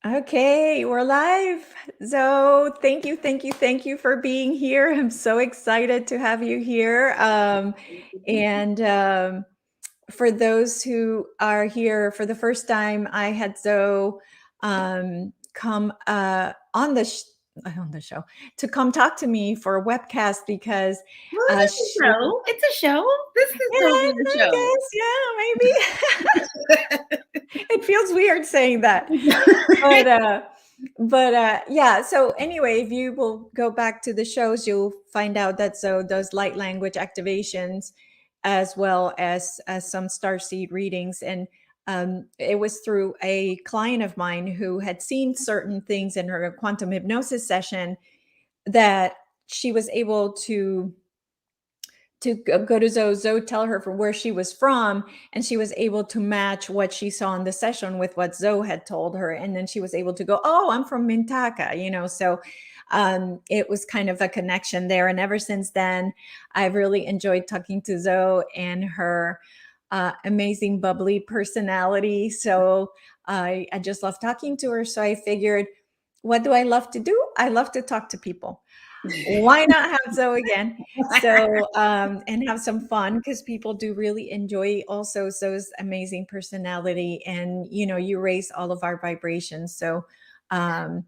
Okay, we're live. So thank you for being here. I'm so excited to have you here. And For those who are here for the first time, I had Zoe come on the show to come talk to me for a webcast because Well, it is a she, show. It's a show. This can yeah, still be a I show. guess, yeah, maybe. It feels weird saying that. But yeah, so anyway, if you will go back to the shows, you'll find out that Zoe does light language activations as well as some starseed readings. And it was through a client of mine who had seen certain things in her quantum hypnosis session that she was able to go to Zoe, tell her from where she was from, and she was able to match what she saw in the session with what Zoe had told her, and then she was able to go, "Oh, I'm from Mintaka," So it was kind of a connection there, and ever since then, I've really enjoyed talking to Zoe and her amazing, bubbly personality. So I just love talking to her. So I figured, what do I love to do? I love to talk to people. Why not have Zoe again? So, and have some fun because people do really enjoy also Zoe's amazing personality, and you raise all of our vibrations. So, um,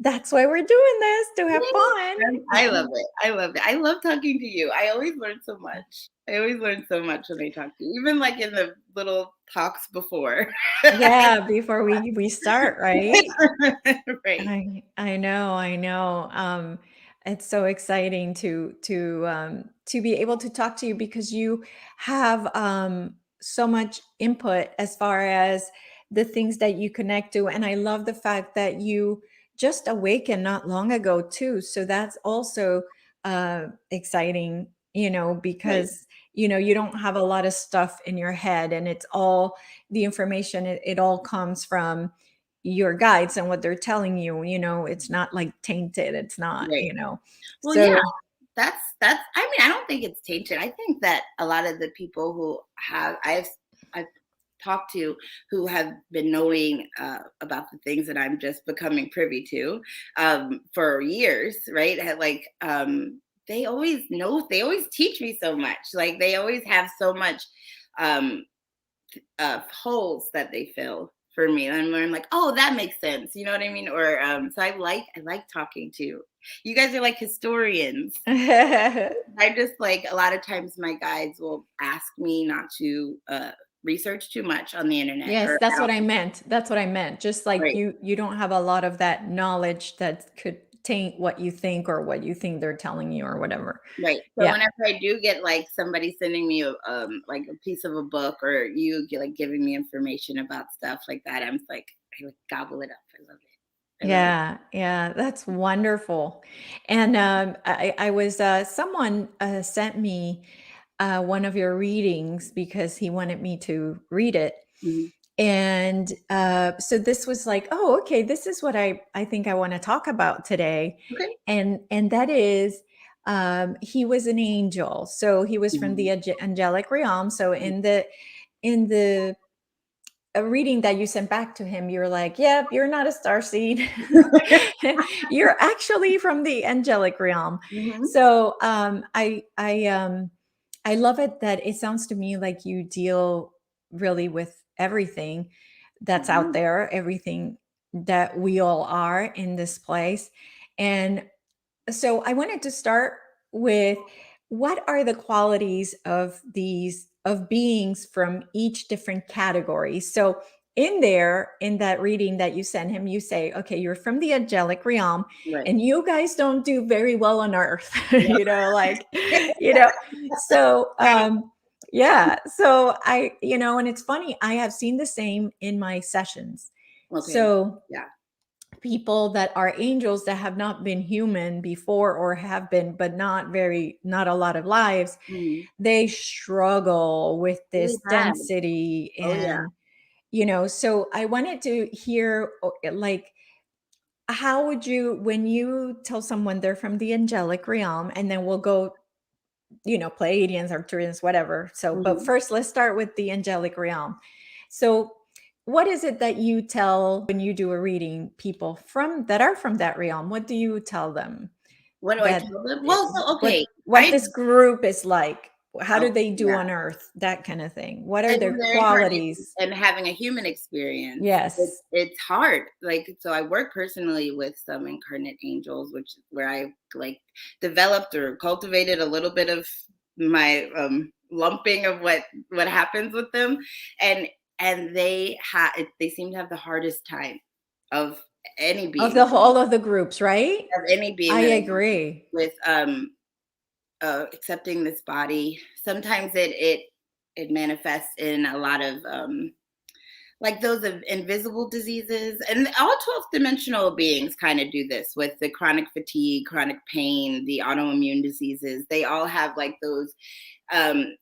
that's why we're doing this, to have fun. I love it. I love it. I love talking to you. I always learn so much. I always learn so much when I talk to you, even like in the little talks before. Yeah, before we start, right? Right. I know. It's so exciting to be able to talk to you because you have so much input as far as the things that you connect to, and I love the fact that you just awakened not long ago too. So that's also exciting, Right. because you don't have a lot of stuff in your head, and it's all the information. It all comes from your guides and what they're telling you. It's not like tainted. It's not, Right. Well, yeah, so that's I mean, I don't think it's tainted. I think that a lot of the people who I've talked to who have been knowing about the things that I'm just becoming privy to for years, right? They always know, they always teach me so much. Like they always have so much um, holes that they fill for me. And I'm like, oh, that makes sense. You know what I mean? Or so I like talking to you guys are like historians. I just like a lot of times my guides will ask me not to research too much on the internet yes, or that's at all. what I meant. That's what I meant. Just like Right, you don't have a lot of that knowledge that could taint what you think or what you think they're telling you or whatever. right. So Yeah. whenever I do get like somebody sending me like a piece of a book or you get like giving me information about stuff like that, I'm like I like gobble it up. I love it. I love it. Yeah, yeah, that's wonderful. And I was someone sent me one of your readings because he wanted me to read it. Mhm. And so this was like, oh, okay, this is what I think I want to talk about today. Okay. And that is, he was an angel. So he was from the Mhm. angelic realm. So in the a reading that you sent back to him, you're like, yep, you're not a star seed. You're actually from the angelic realm. Mhm. So I love it that it sounds to me like you deal really with everything that's out Mhm. there, everything that we all are in this place. And so I wanted to start with, what are the qualities of these of beings from each different category? So in there, in that reading that you send him, you say, okay, you're from the angelic realm, Right. and you guys don't do very well on earth. Yep. Like, you know so yeah, so and it's funny, I have seen the same in my sessions. Okay. So Yeah. people that are angels that have not been human before, or have been but not a lot of lives, Mhm. they struggle with Really this bad. density. Oh yeah. And so I wanted to hear, like, how would you, when you tell someone they're from the angelic realm, and then we'll go, Pleiadians, Arcturians, whatever. So, but Mhm. first, let's start with the angelic realm. So, what is it that you tell when you do a reading people from that are from that realm? What do you tell them? What do I That tell them? it Well, so okay, what this group is like? How do oh they do yeah, on Earth? That kind of thing. What are and their when they're incarnated qualities? and having a human experience, Yes. it's hard. Like, so I work personally with some incarnate angels, which is where I like developed or cultivated a little bit of my lumping of what happens with them, and they seem to have the hardest time of any Of being the whole of the groups, right? of any being I that I work agree. with accepting this body. Sometimes it manifests in a lot of like those of invisible diseases, and all 12th dimensional beings kind of do this with the chronic fatigue, chronic pain, the autoimmune diseases. They all have like those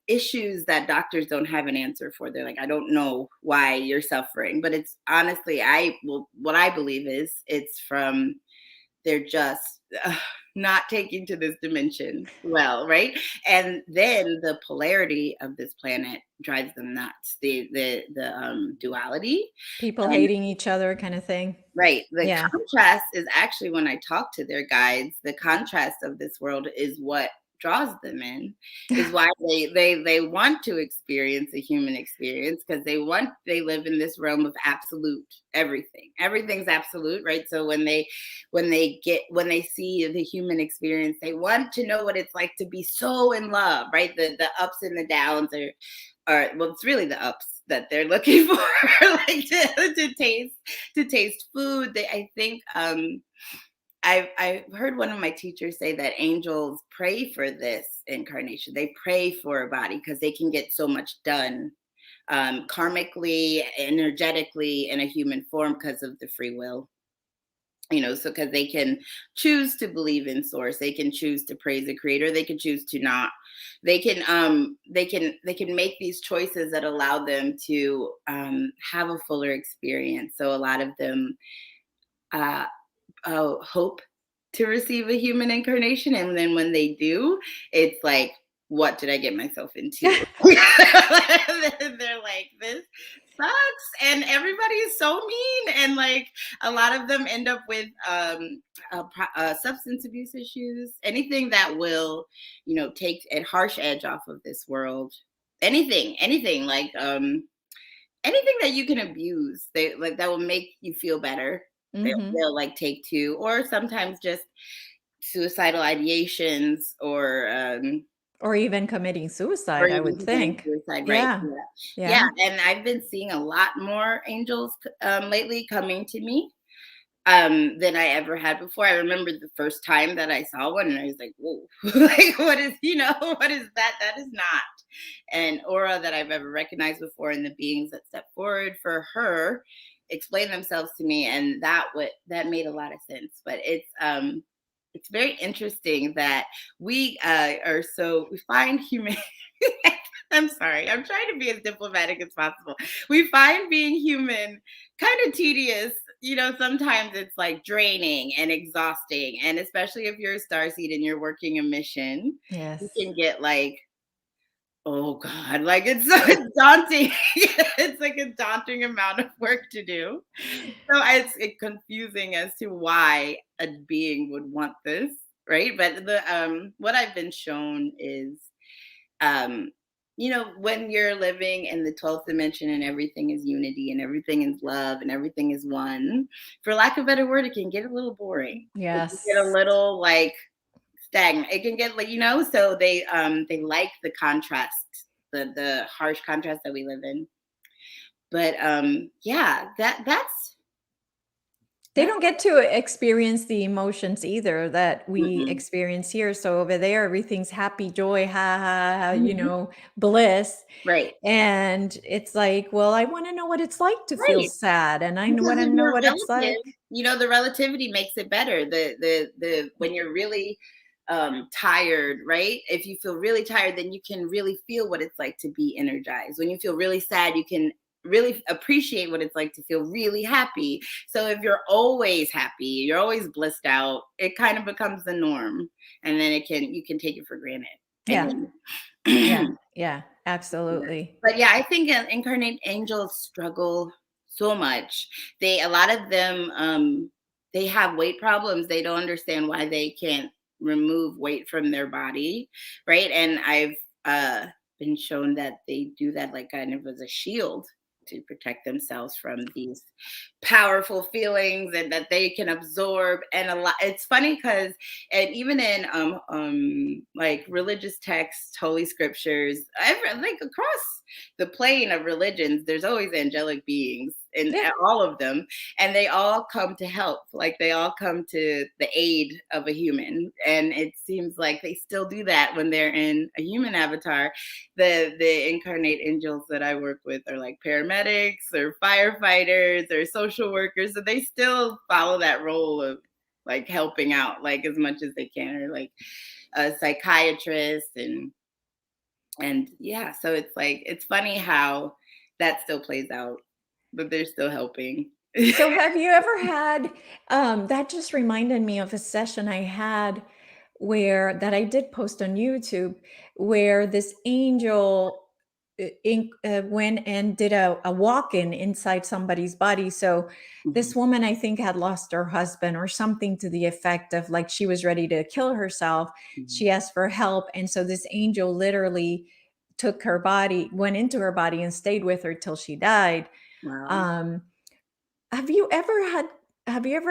issues that doctors don't have an answer for. They're like, I don't know why you're suffering, but it's honestly, what I believe is it's from they're just not taking to this dimension well, right? And then the polarity of this planet drives them nuts. The duality, People and hating each other kind of thing. right, the Yeah. contrast is actually when I talk to their guides, the contrast of this world is what draws them in, is why they want to experience a human experience, because they live in this realm of absolute everything. Everything's absolute, right? So when they see the human experience, they want to know what it's like to be so in love, right? The ups and the downs are well, it's really the ups that they're looking for, like to taste food. I think I've heard one of my teachers say that angels pray for this incarnation. They pray for a body because they can get so much done karmically, energetically, in a human form because of the free will. So because they can choose to believe in source, they can choose to praise the creator, they can choose to not. They can make these choices that allow them to have a fuller experience. So a lot of them uh, hope to receive a human incarnation, and then when they do, it's like, what did I get myself into? They're like, this sucks, and everybody is so mean, and like a lot of them end up with substance abuse issues, anything that will take a harsh edge off of this world. Anything like anything that you can abuse, they like that will make you feel better. Hmm. They'll like take to, or sometimes just suicidal ideations, Or even committing or suicide, I would even committing think. suicide. Right? Yeah. Yeah, Yeah. yeah. And I've been seeing a lot more angels lately coming to me than I ever had before. I remember the first time that I saw one, and I was like, "Whoa! Like, what is that? That is not an aura that I've ever recognized before." And the beings that stepped forward for her explained themselves to me, and that made a lot of sense. But it's very interesting that we find human. I'm sorry. I'm trying to be as diplomatic as possible. We find being human kind of tedious. Sometimes it's like draining and exhausting. And especially if you're a starseed and you're working a mission, you Yes. can get like, oh God, like it's so daunting. It's like a daunting amount of work to do. So it's confusing as to why a being would want this, right? But the what I've been shown is um when you're living in the 12th dimension and everything is unity and everything is love and everything is one, for lack of a better word, it can get a little boring. It can get a Yes. little like stagnant. It can get like, so they like the contrast, the harsh contrast that we live in. But yeah, They that's don't get to experience the emotions either that we mm-mm. experience here. So over there, everything's happy, joy, ha ha, ha, Mhm. bliss. Right. And it's like, well, I want to know what it's like to feel Right. sad. And I Because want to if know you're what it's relative, like. the relativity makes it better. The when you're really tired, right? If you feel really tired, then you can really feel what it's like to be energized. When you feel really sad, you can really appreciate what it's like to feel really happy. So if you're always happy, you're always blissed out, it kind of becomes the norm. And then you can take it for granted. Yeah. And Yeah. then Yeah. Absolutely. but yeah, I think incarnate angels struggle so much. A lot of them, they have weight problems. They don't understand why they can't remove weight from their body, right? And I've been shown that they do that like kind of as a shield to protect themselves from these powerful feelings and that they can absorb. And a lot, it's funny because, and even in like religious texts, holy scriptures, like across the plane of religions, there's always angelic beings in Yeah. all of them, and they all come to help. Like they all come to the aid of a human, and it seems like they still do that when they're in a human avatar. The incarnate angels that I work with are like paramedics or firefighters or social workers, so they still follow that role of like helping out like as much as they can, or like a psychiatrist. And yeah, so it's like it's funny how that still plays out, but they're still helping. So have you ever had that just reminded me of a session I had where that I did post on YouTube where this angel went and did a walk-in inside somebody's body. So Mhm. this woman, I think, had lost her husband or something to the effect of like she was ready to kill herself. Mhm. She asked for help. And so this angel literally took her body, went into her body and stayed with her till she died. Wow. Um, have you ever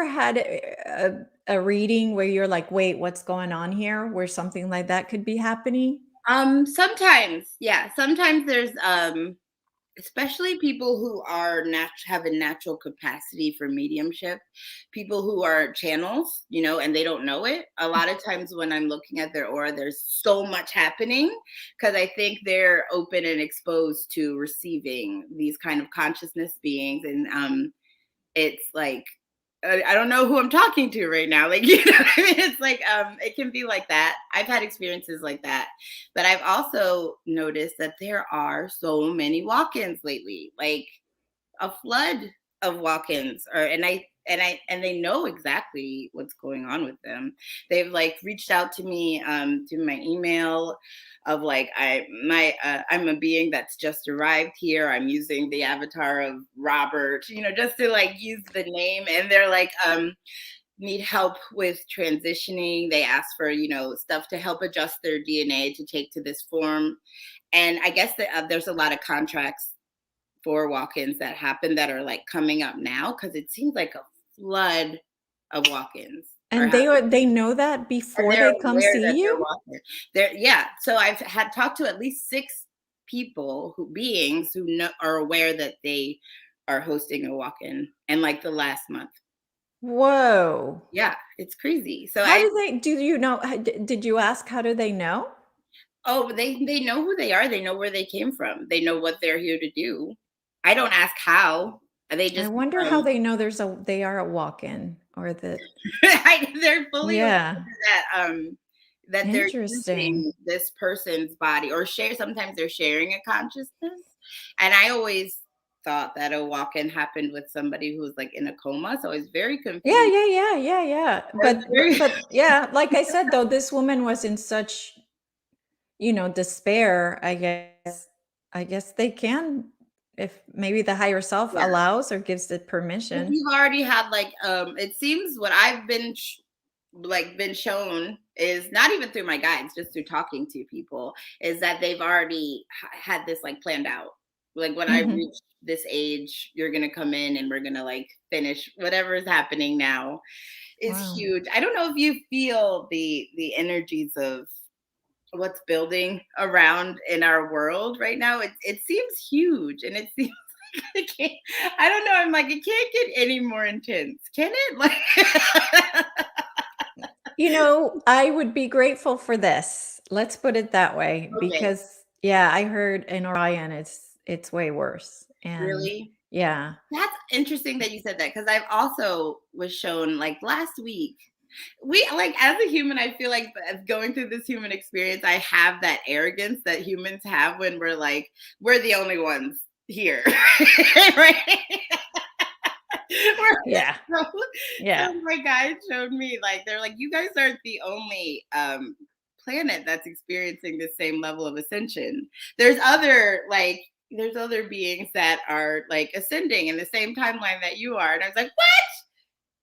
had a reading where you're like, "Wait, what's going on here?" Where something like that could be happening? Sometimes, yeah, sometimes there's especially people who are have a natural capacity for mediumship, people who are channels, and they don't know it. A lot of times when I'm looking at their aura, there's so much happening because I think they're open and exposed to receiving these kind of consciousness beings. And it's like I don't know who I'm talking to right now. Like, what I mean? It's like it can be like that. I've had experiences like that. But I've also noticed that there are so many walk-ins lately. Like a flood of walk-ins, or and they know exactly what's going on with them. They've like reached out to me to my email of like I'm a being that's just arrived here. I'm using the avatar of Robert, just to like use the name. And they're like need help with transitioning. They ask for stuff to help adjust their DNA to take to this form. And I guess that there's a lot of contracts for walk-ins that happen that are like coming up now, because it seems like a flood of walk-ins are And happening, they know that and before they're they come aware that see they're you? walking. Yeah. So I've had talked to at least 6 people beings who are aware that they are hosting a walk-in in like the last month. Whoa. Yeah, it's crazy. So How do you know did you ask how do they know? they know who they are. They know where they came from. They know what they're here to do. I don't ask how. They I just wonder how they know they are a walk-in or that they're fully aware yeah, that they're interesting. using this person's body, or sometimes they're sharing a consciousness. And I always thought that a walk-in happened with somebody who was like in a coma. So I was very Yeah, confused. yeah, yeah, yeah, yeah. I was very But yeah, like I said though, this woman was in such, despair, I guess they can if maybe the higher self yeah. allows or gives the If permission. you've already had like it seems what I've been been shown is not even through my guides, just through talking to people, is that they've already had this like planned out. Like when I Mhm. reach this age, you're gonna come in and we're gonna like finish whatever is happening now is Wow. huge. I don't know if you feel the energies of what's building around in our world right now. It seems huge, and it seems it can't, I don't know. I'm like, it can't get any more intense, can it? Like, I would be grateful for this. Let's put it that way okay, because yeah, I heard in Orion it's way worse. And really? yeah. That's interesting that you said that, because I've also was shown like last week. We like as a human, I feel like as going through this human experience, I have that arrogance that humans have when we're like, we're the only ones here. Right? Yeah. so, Yeah. so my guys showed me like they're like, you guys aren't the only planet that's experiencing the same level of ascension. There's other like there's other beings that are like ascending in the same timeline that you are. And I was like, what?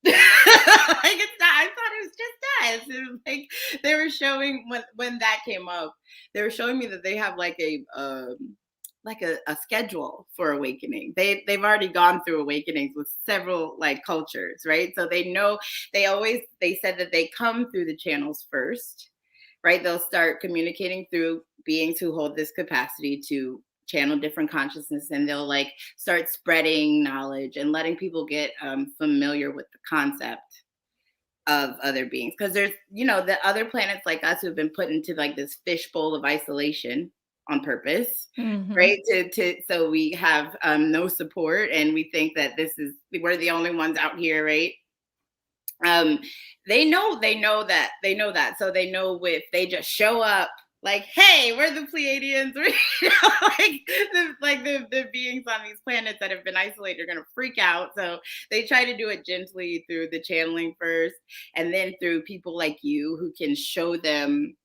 Like it's not, I thought it was just us. It was like they were showing when that came up, they were showing me that they have like a schedule for awakening. They've already gone through awakenings with several like cultures, right? So they know they said that they come through the channels first, right? They'll start communicating through beings who hold this capacity to channel different consciousness, and they'll like start spreading knowledge and letting people get familiar with the concept of other beings, because there's the other planets like us who have been put into like this fishbowl of isolation on purpose, Mhm. right? To so we have no support, and we think that we're the only ones out here, right? um they know that, so they know if they just show up like, hey, we're the Pleiadians, like the beings on these planets that have been isolated are going to freak out. So they try to do it gently through the channeling first, and then through people like you who can show them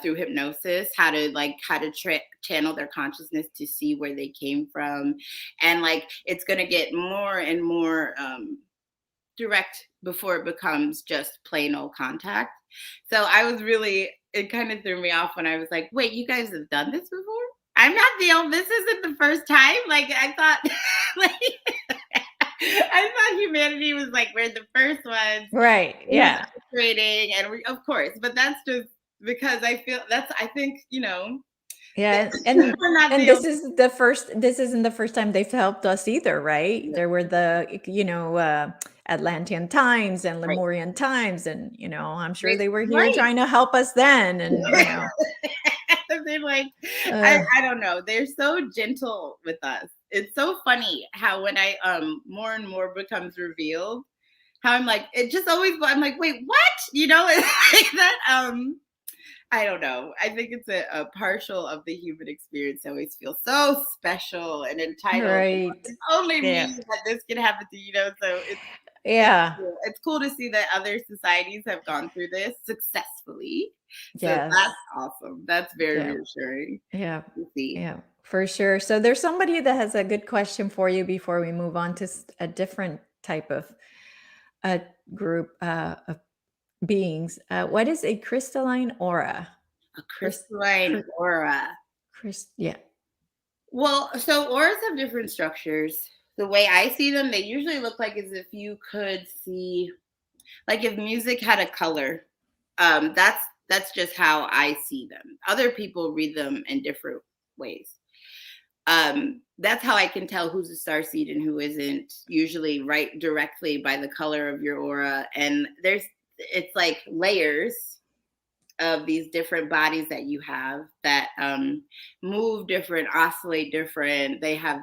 through hypnosis how to channel their consciousness to see where they came from. And like it's going to get more and more direct before it becomes just plain old contact. So it kind of threw me off when I was like, wait, you guys have done this before? I'm not the only, this isn't the first time. Like I thought, like, I thought humanity was like, we're the first ones Right. Yeah. creating, and of course, but that's just because I think, Yeah, we're not and the only. this isn't the first time they've helped us either, right? There were the, Atlantean times and Right. Lemurian times, and, I'm sure They, they were here right. trying to help us then, and, They're like, uh, I don't know. They're so gentle with us. It's so funny how when I more and more becomes revealed, how I'm like, it just always I'm like, wait, what? It's like that. I don't know. I think it's a partial of the human experience. I always feel so special and entitled. right. It's only Yeah. me that this can happen to, so it's Yeah. cool. It's cool to see that other societies have gone through this successfully. So that's Yes. awesome. That's very Yeah. reassuring Yeah. to see. Yeah. For sure. So there's somebody that has a good question for you before we move on to a different type of uh, group of beings. What is a crystalline aura? A Chris, crystalline aura. yeah. Well, so auras have different structures. The way I see them, they usually look like as if you could see, like if music had a color. That's just how I see them. Other people read them in different ways. That's how I can tell who's a star seed and who isn't, usually right directly by the color of your aura. And it's like layers of these different bodies that you have that move different, oscillate different. They have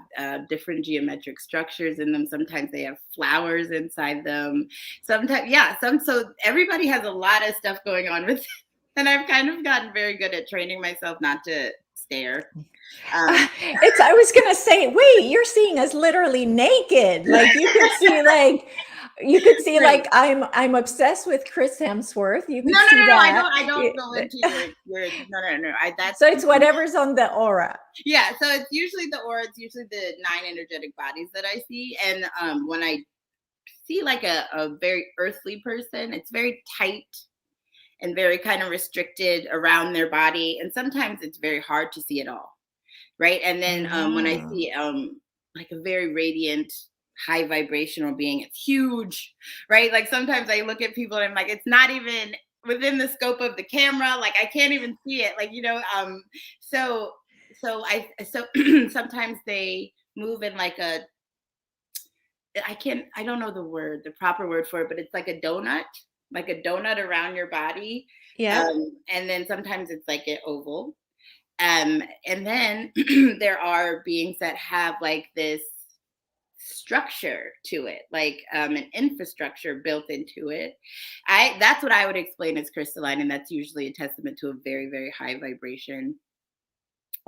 different geometric structures in them. Sometimes they have flowers inside them. Sometimes, yeah, so everybody has a lot of stuff going on with it. And I've kind of gotten very good at training myself not to stare. I was gonna say, wait, you're seeing us literally naked. Like you could see Right. like I'm obsessed with Chris Hemsworth. You No, could no, see no, no. I that. don't. I don't go into your. No, no, no. That's So it's whatever's on the aura. yeah. So it's usually the aura. It's usually the 9 energetic bodies that I see, and when I see like a very earthly person, it's very tight and very kind of restricted around their body, and sometimes it's very hard to see it all, right? And then when I Oh. see like a very radiant, high vibrational being, it's huge, right? Like sometimes I look at people and I'm like, it's not even within the scope of the camera. Like I can't even see it. Like so so sometimes they move in like I don't know the proper word for it, but it's like a donut around your body. Yeah. And then sometimes it's like an oval. And then there are beings that have like this structure to it, like an infrastructure built into it. That's what I would explain as crystalline, and that's usually a testament to a very, very high vibration.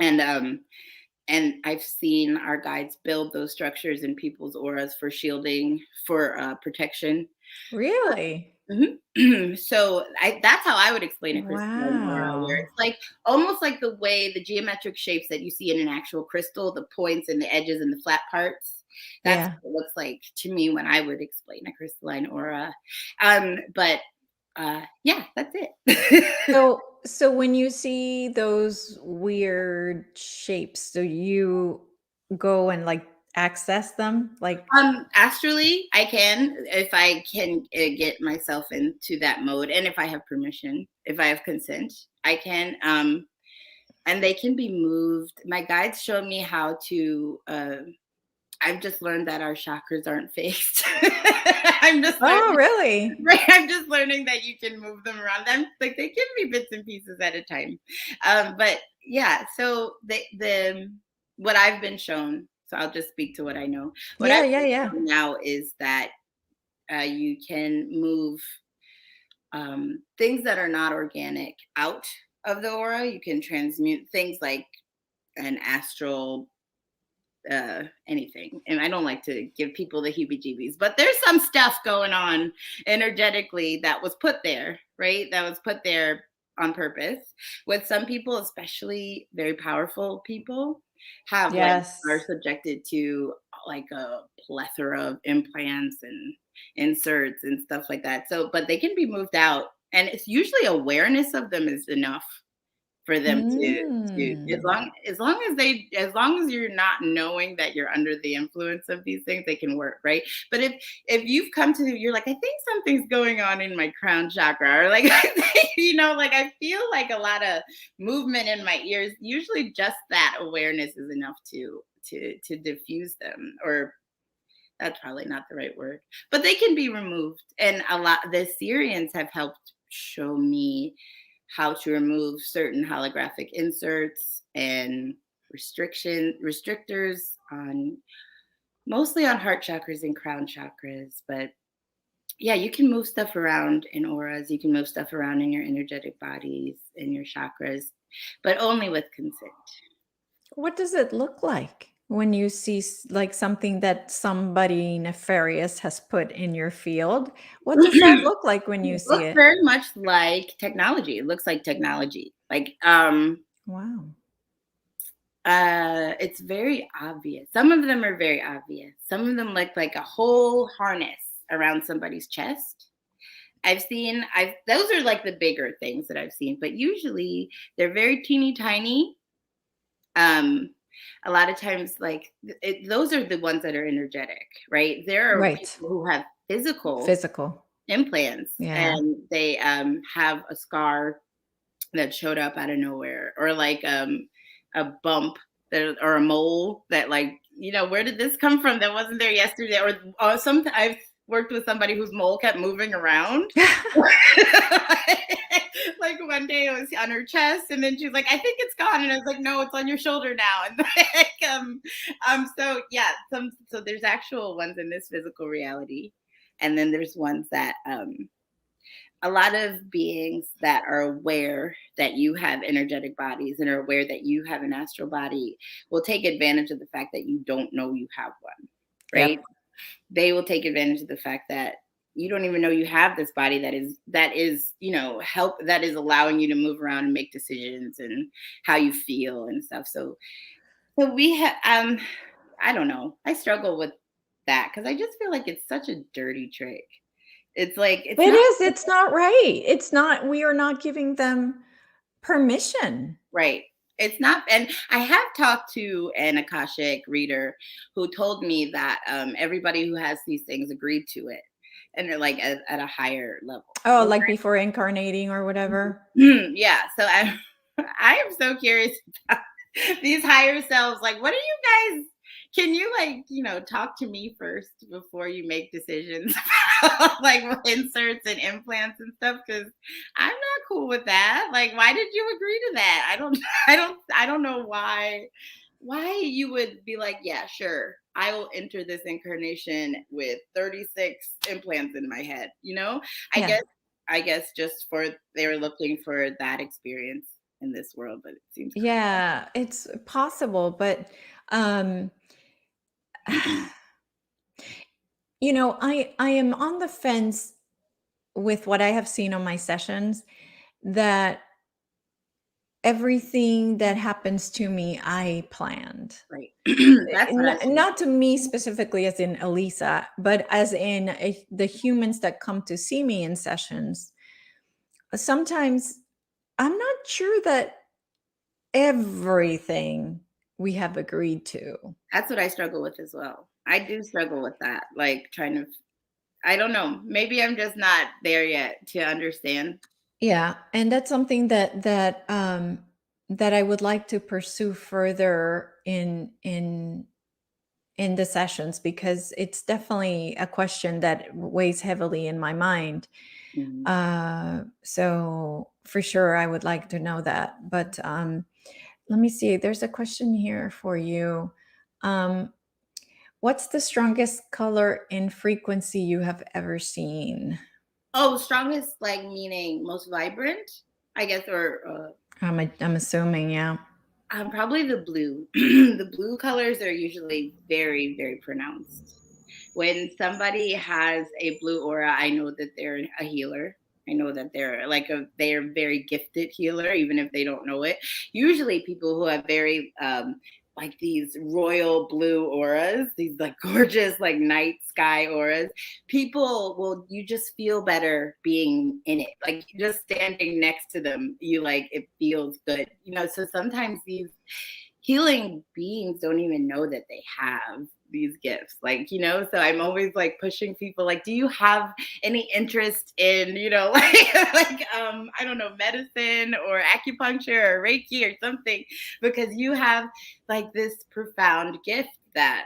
And and I've seen our guides build those structures in people's auras for shielding, for protection. Really? So that's how I would explain a crystalline aura, where Wow. it's like almost like the way the geometric shapes that you see in an actual crystal, the points and the edges and the flat parts. That's Yeah. what it looks like to me when I would explain a crystalline aura. But yeah, that's it. So when you see those weird shapes, do you go and like access them? Like, Astrally, I can, if I can get myself into that mode, and if I have permission, if I have consent, I can. And they can be moved. My guides showed me how to. I've just learned that our chakras aren't fixed. I'm just oh, learning. really? Right, I'm just learning that you can move them around. Them like they can be bits and pieces at a time. But yeah, so the what I've been shown. So I'll just speak to what I know. What I've Yeah, yeah, been yeah. shown now is that you can move things that are not organic out of the aura. You can transmute things like an astral anything. And I don't like to give people the heebie jeebies, but there's some stuff going on energetically that was put there, right? That was put there on purpose. With some people, especially very powerful people, have like are Yes. subjected to like a plethora of implants and inserts and stuff like that. So, but they can be moved out, and it's usually awareness of them is enough for them to Mm. as long as you're not knowing that you're under the influence of these things, they can work, right? But if you've come to you're like, I think something's going on in my crown chakra, or like like I feel like a lot of movement in my ears, usually just that awareness is enough to diffuse them, or that's probably not the right word, but they can be removed. And a lot the Syrians have helped show me how to remove certain holographic inserts and restrictors on mostly on heart chakras and crown chakras. But yeah, you can move stuff around in auras, you can move stuff around in your energetic bodies, in your chakras, but only with consent. What does it look like when you see like something that somebody nefarious has put in your field? What does that It look like when you see looks it? very much like technology. It looks like technology. Like Wow. it's very obvious. Some of them are very obvious. Some of them look like a whole harness around somebody's chest. I've those are like the bigger things that I've seen, but usually they're very teeny tiny. Um, a lot of times, like those are the ones that are energetic, right? There are Right. people who have physical Physical. implants, Yeah. and they have a scar that showed up out of nowhere, or like a bump that, or a mole that, like, where did this come from that wasn't there yesterday? Or some I've worked with somebody whose mole kept moving around. Like one day it was on her chest, and then she was like, I think it's gone, and I was like, no, it's on your shoulder now. And like, so yeah, so there's actual ones in this physical reality, and then there's ones that a lot of beings that are aware that you have energetic bodies and are aware that you have an astral body will take advantage of the fact that you don't know you have one, right? Yep. They will take advantage of the fact that you don't even know you have this body that is help that is allowing you to move around and make decisions and how you feel and stuff. So we have I don't know, I struggle with that because I just feel like it's such a dirty trick. It's like it's It not is, it's not right. It's not, we are not giving them permission. right. It's not, and I have talked to an Akashic reader who told me that everybody who has these things agreed to it, and they're like at a higher level. Oh, like before incarnating or whatever? Yeah, so I am so curious about these higher selves. Like, what are you guys? Can you, like, talk to me first before you make decisions about like inserts and implants and stuff? Because I'm not cool with that. Like, why did you agree to that? I don't, I don't know why you would be like, yeah, sure, I will enter this incarnation with 36 implants in my head. I Yeah. guess, I guess just for they were looking for that experience. in this world, but it seems Yeah, it's possible, but um I am on the fence with what I have seen on my sessions, that everything that happens to me I planned. right. That's what I think. Not to me specifically as in Elisa, but as in the humans that come to see me in sessions. Sometimes I'm not sure that everything we have agreed to. That's what I struggle with as well. I do struggle with that, like trying to. I don't know. Maybe I'm just not there yet to understand. Yeah, and that's something that I would like to pursue further in the sessions, because it's definitely a question that weighs heavily in my mind. Mhm. So for sure, I would like to know that. But let me see. There's a question here for you. Um, what's the strongest color in frequency you have ever seen? Oh, strongest, like meaning most vibrant, I guess, or I'm assuming, yeah. probably the blue. The blue colors are usually very, very pronounced. When somebody has a blue aura, I know that they're a healer. I know that they're very gifted healer, even if they don't know it. Usually, people who have very like these royal blue auras, these like gorgeous like night sky auras, people will you just feel better being in it. Like just standing next to them, you like it feels good. So sometimes these healing beings don't even know that they have these gifts, so I'm always like pushing people, like, do you have any interest in I don't know, medicine or acupuncture or reiki or something, because you have like this profound gift that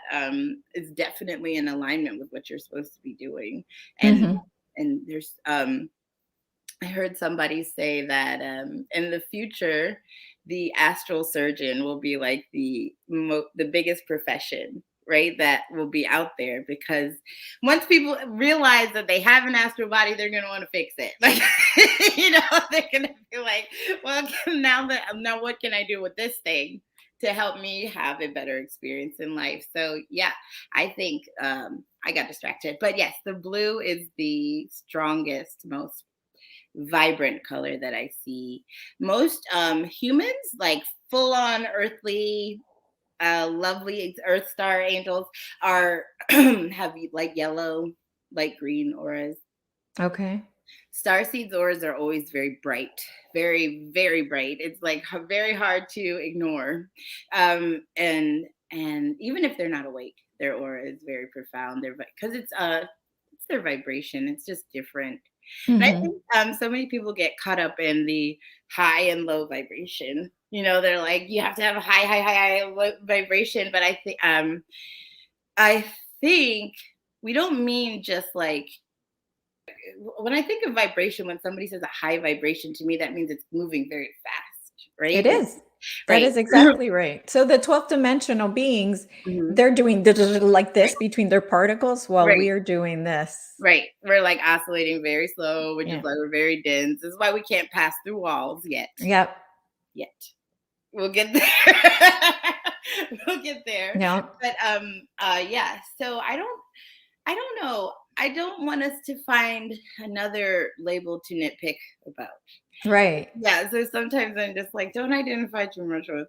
is definitely in alignment with what you're supposed to be doing. and Hmm. and there's I heard somebody say that in the future, the astral surgeon will be like the biggest profession, right? That will be out there, because once people realize that they have an astral body, they're going to want to fix it. Like, they're going to be like, well, now what can I do with this thing to help me have a better experience in life? So yeah, I think I got distracted, but yes, the blue is the strongest, most vibrant color that I see. Most humans, like full on earthly, lovely earth star angels, are have like yellow, light green auras. Okay. Starseeds auras are always very bright, very, very bright. It's like very hard to ignore. And even if they're not awake, their aura is very profound. They're because it's their vibration. It's just different. And I Hmm. think so many people get caught up in the high and low vibration. They're like, you have to have a high low vibration. But I think we don't mean just like, when I think of vibration, when somebody says a high vibration, to me that means it's moving very fast, right? It is. That Right. is exactly right. So the 12th dimensional beings, Mhm. they're doing like this between their particles while Right. we're doing this. Right. We're like oscillating very slow, which is Yeah. why we're very dense. This is why we can't pass through walls yet. Yep. Yet. We'll get there. We'll get there. Yeah. But yeah, so I don't know. I don't want us to find another label to nitpick about. Right. Yeah, so sometimes I'm just like, don't identify too much with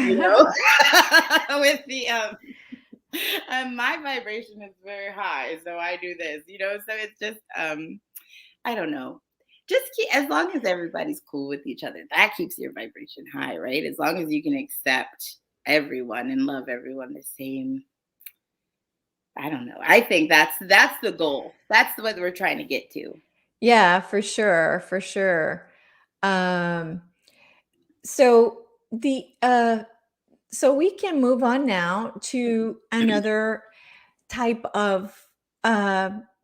you know, with the my vibration is very high, so I do this. So it's just I don't know. Just as long as everybody's cool with each other, that keeps your vibration high, right? As long as you can accept everyone and love everyone the same. I don't know. I think that's the goal. That's what we're trying to get to. Yeah, for sure, for sure. Um, so the so we can move on now to another type of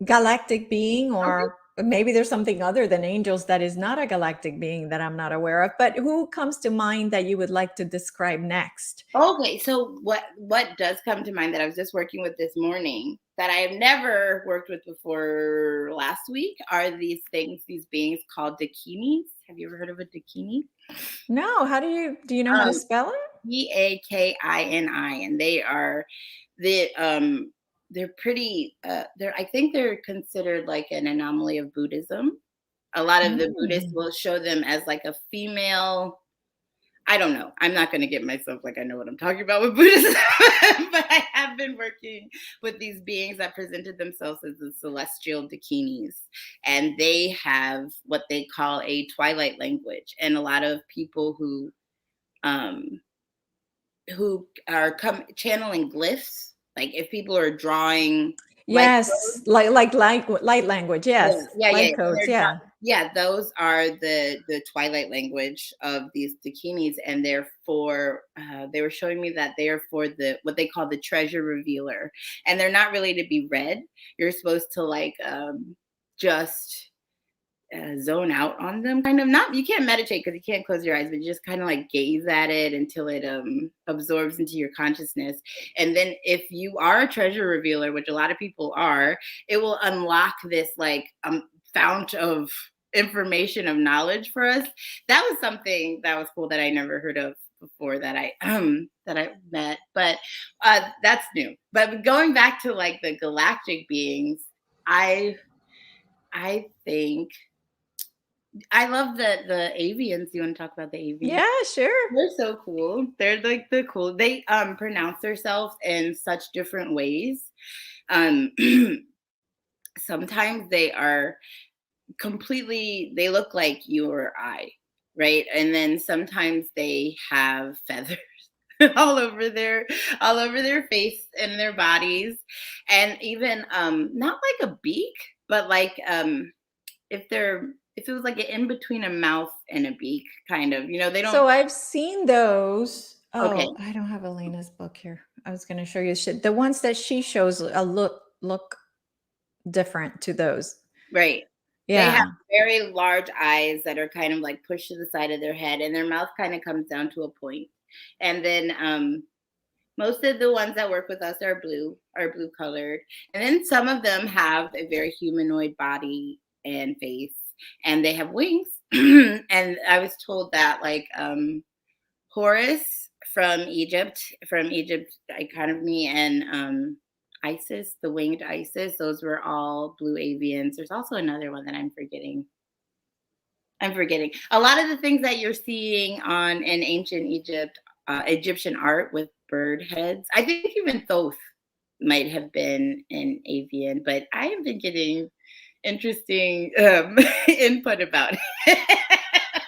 galactic being Okay. or maybe there's something other than angels that is not a galactic being that I'm not aware of. But who comes to mind that you would like to describe next? Okay, so what does come to mind that I was just working with this morning that I have never worked with before last week are these things, these beings called Bikinis. Have you ever heard of a Bikini? No, how do you know how to Um, spell it? Bakini, and they are the they're pretty they're I think they're considered like an anomaly of Buddhism. A lot of the Buddhists Mm. will show them as like a female. I don't know. I'm not going to get myself like I know what I'm talking about with Buddhism, but I have been working with these beings that presented themselves as the celestial Bikinis, and they have what they call a twilight language. And a lot of people um, who are channeling glyphs, like if people are drawing light Yes, codes. like light language. Yeah, Yes, yeah, yeah. light codes. They're Yeah. yeah, those are the twilight language of these bikinis, and therefore they were showing me that they are for the what they call the treasure revealer, and they're not really to be read. You're supposed to like just zone out on them, kind of. Not, you can't meditate because you can't close your eyes, but you just kind of like gaze at it until it absorbs into your consciousness. And then if you are a treasure revealer, which a lot of people are, it will unlock this like fount of information, of knowledge for us. That was something that was cool that I never heard of before that I met, but that's new. But going back to like the galactic beings, i I think I love the avians. You want to talk about the avians? Yeah, sure. They're so cool. They're like the cool. They pronounce themselves in such different ways. Um Sometimes they are completely, they look like you or I, right? And then sometimes they have feathers all over their face and their bodies. And even not like a beak, but like if it was like an in between a mouth and a beak, kind of, they don't. So I've seen those. Okay, Oh, I don't have Elena's book here. I was going to show you shit. The ones that she shows a look different to those. right. They have Yeah. very large eyes that are kind of like pushed to the side of their head, and their mouth kind of comes down to a point. And then most of the ones that work with us are blue colored. And then some of them have a very humanoid body and face, and they have wings. And I was told that like Horus from Egypt economy, and Isis, the winged Isis, those were all blue avians. There's also another one that I'm forgetting. A lot of the things that you're seeing on in ancient Egyptian art with bird heads. I think even Thoth might have been an avian, but I have been getting interesting input about it.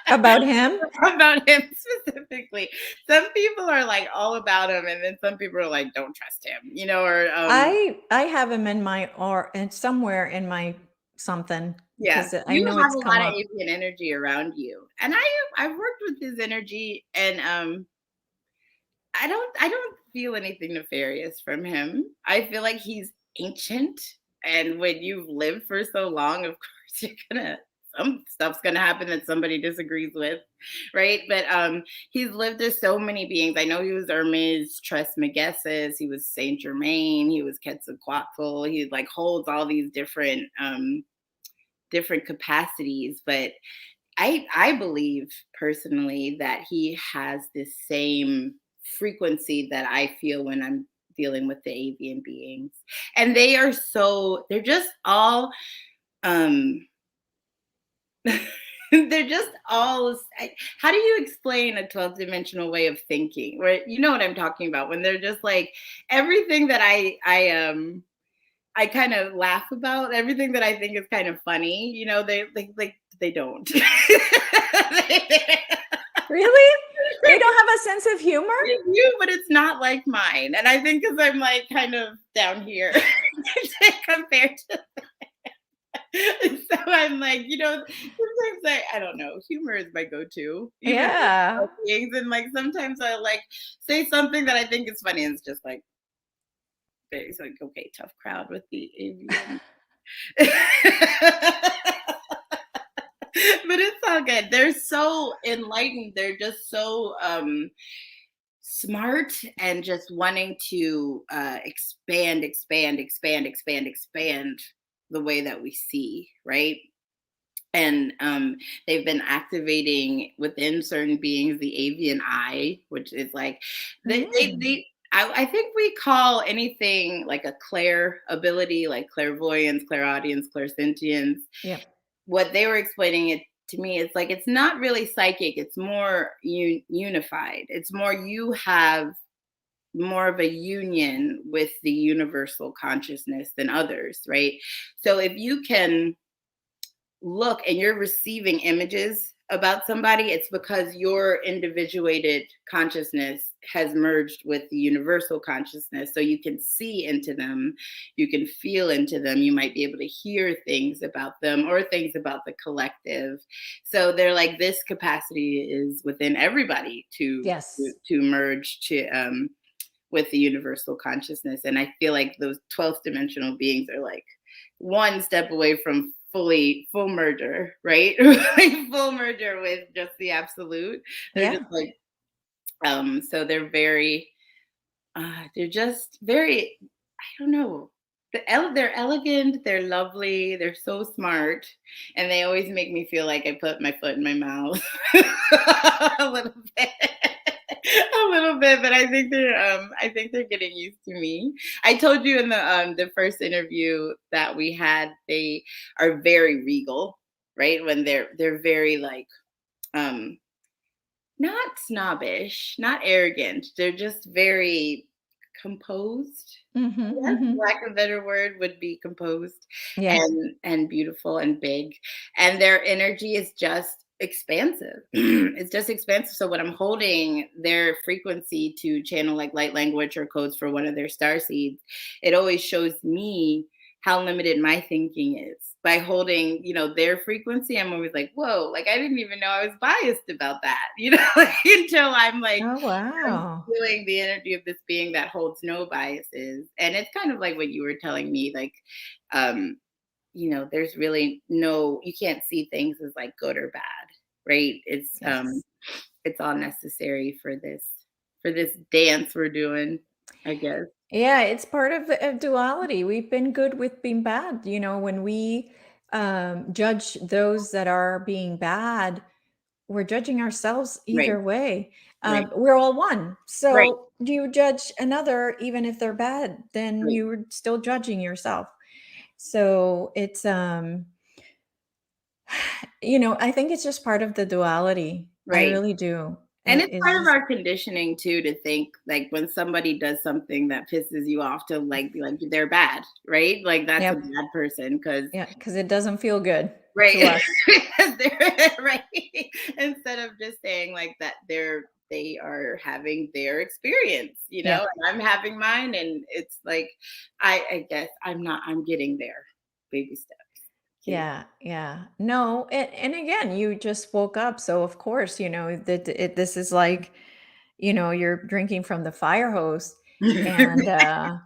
About him? About him specifically. Some people are like all about him, and then some people are like, don't trust him, or I have him in my or and somewhere in my something yeah. because I You know have it's a lot come of up. avian energy around you. And I've worked with his energy, and I don't feel anything nefarious from him. I feel like he's ancient, and when you've lived for so long, of course you're gonna some stuff's gonna happen that somebody disagrees with, right? But he's lived as so many beings. I know he was Hermes Trismegistus, he was Saint Germain, he was Quetzalcoatl. He like holds all these different capacities, but I believe personally that he has the same frequency that I feel when I'm dealing with the avian beings. And they're just all um they're just all how do you explain a 12th dimensional way of thinking? Where you know what I'm talking about, when they're just like everything that I kind of laugh about, everything that I think is kind of funny, they don't. Really? They don't have a sense of humor? You, but it's not like mine. And I think because I'm like kind of down here compared to so I'm like, sometimes I don't know, humor is my go-to. Even Yeah. with beings, and like sometimes I like say something that I think is funny, and it's just like it's like, okay, tough crowd with the avian. good. They're so enlightened. They're just so smart and just wanting to expand the way that we see, right? And they've been activating within certain beings the avian eye, which is like I think we call anything like a clair ability, like clairvoyance, clairaudience, clairsentience. Yeah. What they were explaining it to me, it's like it's not really psychic. It's more unified. It's more you have more of a union with the universal consciousness than others, right? So if you can look and you're receiving images about somebody, it's because your individuated consciousness has merged with the universal consciousness. So you can see into them, you can feel into them, you might be able to hear things about them or things about the collective. So they're like, this capacity is within everybody to Yes. merge to with the universal consciousness. And I feel like those 12th dimensional beings are like one step away from full merger, right? Like full merger with just the absolute. They're Yeah. just like so they're just very, I don't know. They're elegant, they're lovely, they're so smart, and they always make me feel like I put my foot in my mouth a little bit. A little bit, but I think they're getting used to me. I told you in the first interview that we had, they are very regal, right? When they're very like not snobbish, not arrogant. They're just very composed. Yes, Mm-hmm. lack of a better word would be composed Yeah. and beautiful and big. And their energy is just expansive. It's just expansive. So when I'm holding their frequency to channel like light language or codes for one of their star seeds, it always shows me how limited my thinking is. By holding, their frequency, I'm always like, whoa, like I didn't even know I was biased about that, like, until I'm like, Oh, I'm wow. feeling the energy of this being that holds no biases. And it's kind of like what you were telling me, like, there's really you can't see things as like good or bad, right? Yes. It's all necessary for this dance we're doing, I guess. Yeah, it's part of the duality. We've been good with being bad. When we judge those that are being bad, we're judging ourselves Right, either way. right, We're all one. right, So do you judge another, even if they're bad, then right, you're still judging yourself. So it's I think it's just part of the duality. I right. really do. And it's It's part of just our conditioning too to think like when somebody does something that pisses you off to like be like they're bad, right? Like that's a yep. bad person because Yeah, because it doesn't feel good to right, us. because they're right. Instead of just saying like that they are having their experience, Yeah. and I'm having mine, and it's like I guess I'm getting there, baby steps. Kitty. Yeah, yeah. No, and again, you just woke up, so of course, that this is like, you're drinking from the fire hose, and I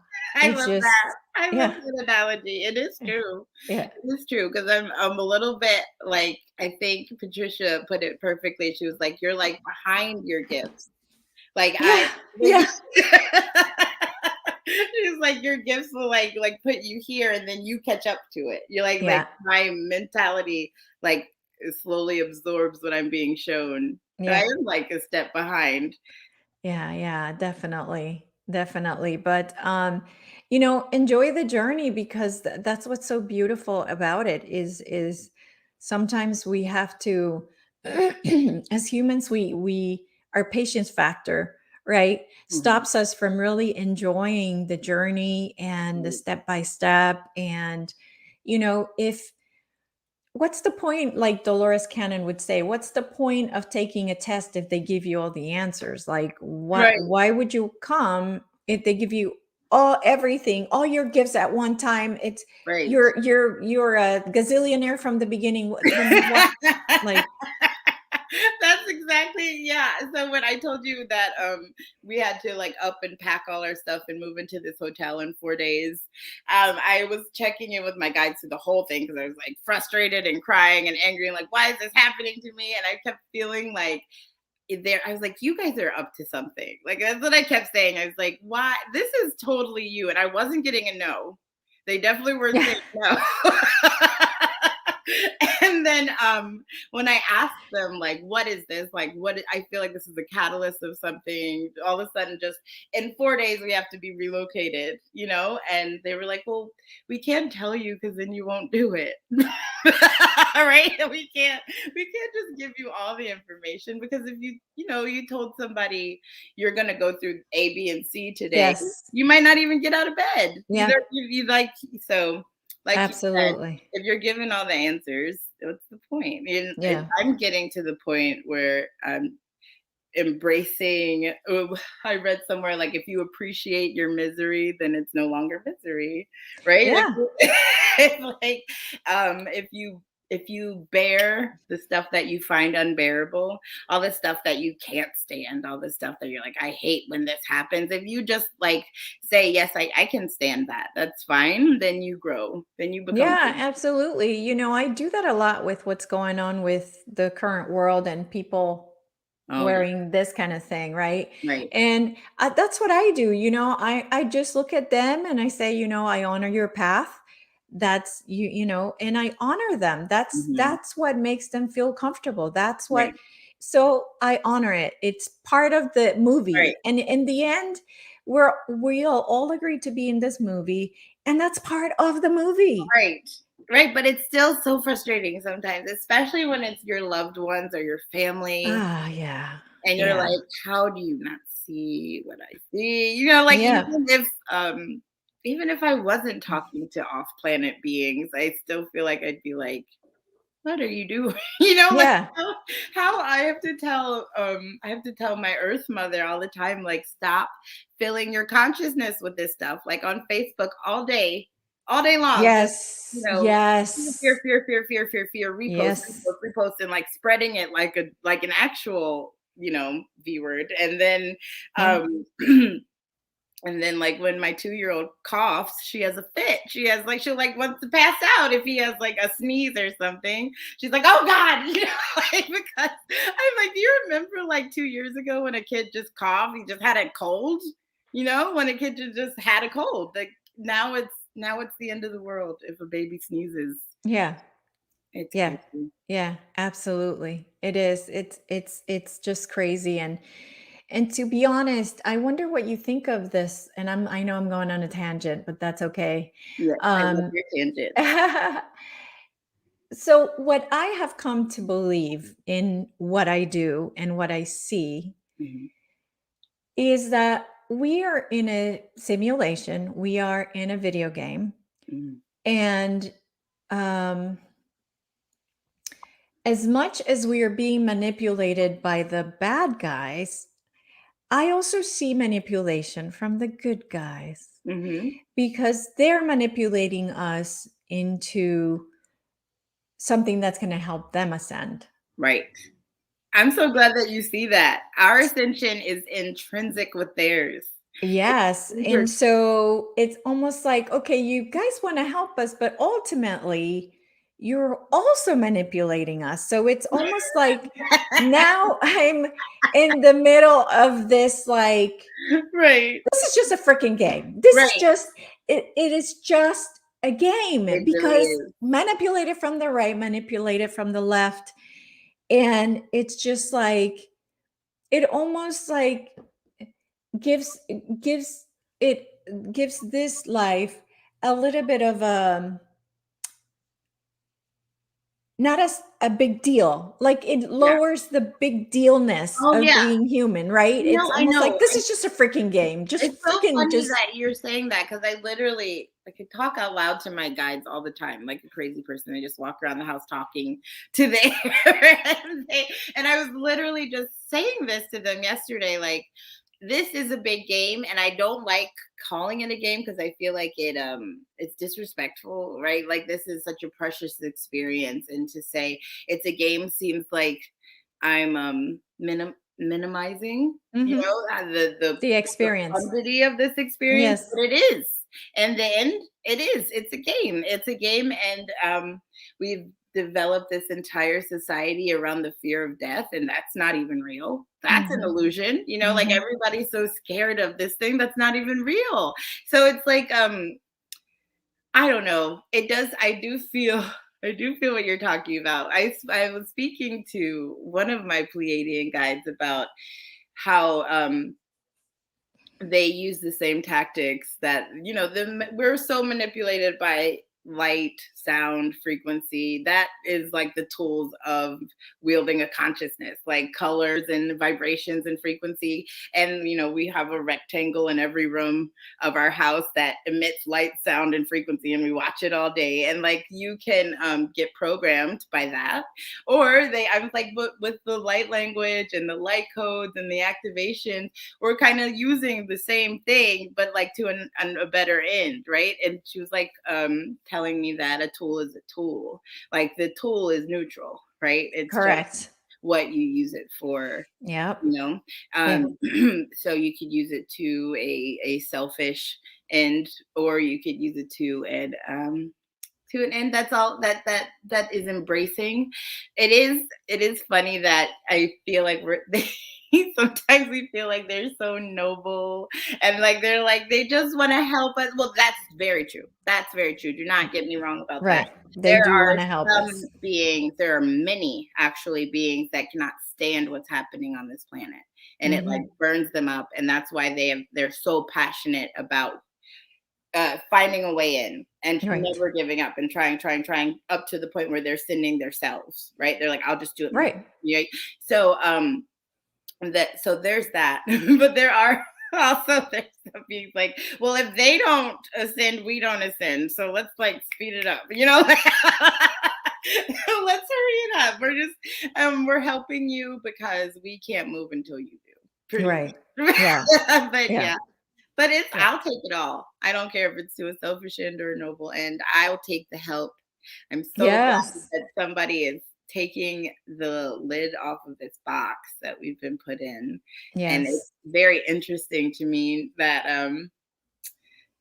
it's love just that. I love yeah, that analogy. It is true. yeah, It is true because I'm a little bit like I think Patricia put it perfectly. She was like, "You're like behind your gifts." Like I, yeah, when yeah, you, she's like, your gifts will like put you here, and then you catch up to it. You're like yeah, my mentality like slowly absorbs what I'm being shown. I yeah, am like a step behind. yeah, yeah, definitely, definitely. But enjoy the journey because that's what's so beautiful about it is sometimes we have to as humans we our patience factor, right, Mhm. stops us from really enjoying the journey and the Right. step by step. And if what's the point, like Dolores Cannon would say, what's the point of taking a test if they give you all the answers? Like Right. why would you come if they give you everything, all your gifts at one time? It's Right. you're a gazillionaire from the beginning. Then what, like, That's exactly, yeah. So when I told you that we had to like up and pack all our stuff and move into this hotel in 4 days, I was checking in with my guides through the whole thing because I was like frustrated and crying and angry and like, why is this happening to me? And I kept feeling like there, I was like, you guys are up to something. Like that's what I kept saying. I was like, why? This is totally you. And I wasn't getting a no. They definitely weren't saying no. And then when I asked them like, what is this, like what, I feel like this is the catalyst of something, all of a sudden just in 4 days we have to be relocated, and they were like, well, we can't tell you because then you won't do it. Right, we can't just give you all the information, because if you told somebody you're going to go through A, B, and C today, Yes. you might not even get out of bed. Yeah. You like, so like you said, Absolutely. if you're given all the answers, what's the point? Yeah. I'm getting to the point where I'm embracing. I read somewhere like if you appreciate your misery, then it's no longer misery, right? Yeah. It's like if you bear the stuff that you find unbearable, all the stuff that you can't stand, all the stuff that you're like, I hate when this happens. If you just like say, yes, I can stand that, that's fine, then you grow, then you become. Yeah, absolutely. I do that a lot with what's going on with the current world and people Oh yeah, wearing this kind of thing, right? right. And that's what I do. I just look at them and I say, I honor your path. That's and I honor them. That's Hmm. that's what makes them feel comfortable. That's what. Right, So I honor it. It's part of the right, movie, and in the end, we'll all agree to be in this movie, and that's part of the movie. right. Right, but it's still so frustrating sometimes, especially when it's your loved ones or your family. Ah, yeah, And you're yeah, like, how do you not see what I see? Like yeah, even if I wasn't talking to off-planet beings, I still feel like I'd be like, what are you doing? Like yeah. how I have to tell my earth mother all the time, like, stop filling your consciousness with this stuff, like on Facebook all day long, just Yes, fear, yes, fear, fear, fear, fear, fear, repost, yes. repost, repost, and like spreading it like an actual, V word. And then Yeah. um and then like when my 2-year-old coughs, she has a fit. She'll like wants to pass out if he has like a sneeze or something. She's like, oh God, like, because I'm like, do you remember like 2 years ago when a kid just coughed, he just had a cold? When a kid just had a cold. Like now it's the end of the world if a baby sneezes. Yeah. It's Yeah. crazy. Yeah, absolutely. It is. It's just crazy, and to be honest, I wonder what you think of this, and I know I'm going on a tangent, but that's okay. Yes, I love Um your tangent. so what I have come to believe in what I do and what I see Mhm, is that we are in a simulation, we are in a video game, mhm, and um as much as we are being manipulated by the bad guys, I also see manipulation from the good guys mhm. because they're manipulating us into something that's going to help them ascend. Right. I'm so glad that you see that. Our ascension is intrinsic with theirs. It's Yes. inter And so it's almost like, okay, you guys want to help us, but ultimately you're also manipulating us. So it's almost like now I'm in the middle of this, like, Right, this is just a freaking game. This is right. just it is just a game It really because is. manipulated from the right, manipulated from the left, and it's just like it almost like gives gives it gives this life a little bit of not as a big deal. Like it Yeah. lowers the big dealness Oh, of yeah. being human, right? It's I almost like know. this is just a freaking game. Just It's so freaking funny just that you're saying that, because I could talk out loud to my guides all the time, like a crazy person. I just walk around the house talking to them. And I was literally just saying this to them yesterday, like, this is a big game, and I don't like calling it a game because I feel like it's disrespectful, right? Like, this is such a precious experience, and to say it's a game seems like I'm minimizing, you Mhm. know, the The experience. profundity of this experience, Yes. but it is. In the end, it is. It's a game. It's a game, and we've developed this entire society around the fear of death, and that's not even real. That's an Mhm. illusion. You know, like Mhm. everybody's so scared of this thing that's not even real. So it's like I don't know. It does. I do feel. I do feel what you're talking about. I was speaking to one of my Pleiadian guides about how they use the same tactics that we're so manipulated by light, sound, frequency. That is like the tools of wielding a consciousness, like colors and vibrations and frequency. And we have a rectangle in every room of our house that emits light, sound, and frequency, and we watch it all day. And like you can get programmed by that, or I was like, with the light language and the light codes and the activation, we're kind of using the same thing, but like to a better end, right? And she was like telling me that a tool is a tool. Like the tool is neutral, right? It's just Correct. what you use it for, Yep. you know. Yeah. So you could use it to a selfish end, or you could use it to an end that's all that is embracing. It is funny that I feel like sometimes we feel like they're so noble, and like they're like they just want to help us. Well, that's very true. That's very true. Do not get me wrong about that. Right. They There do are wanna help us. some beings, there are many actually beings that cannot stand what's happening on this planet, and it like Mhm. burns them up, and that's why they're so passionate about finding a way in and Right. never giving up and trying up to the point where they're sending themselves, right? They're like, I'll just do it myself. Right. Right? So there's that. But there are also there's some beings like, well, if they don't ascend, we don't ascend. So let's like speed it up, like, let's hurry it up. We're helping you because we can't move until you do. Pretty Right. much. Yeah. But Yeah. yeah. But Yeah. I'll take it all. I don't care if it's to a selfish end or a noble end. I'll take the help. I'm so glad Yes. that somebody is taking the lid off of this box that we've been put in. And it's Yes. very interesting to me that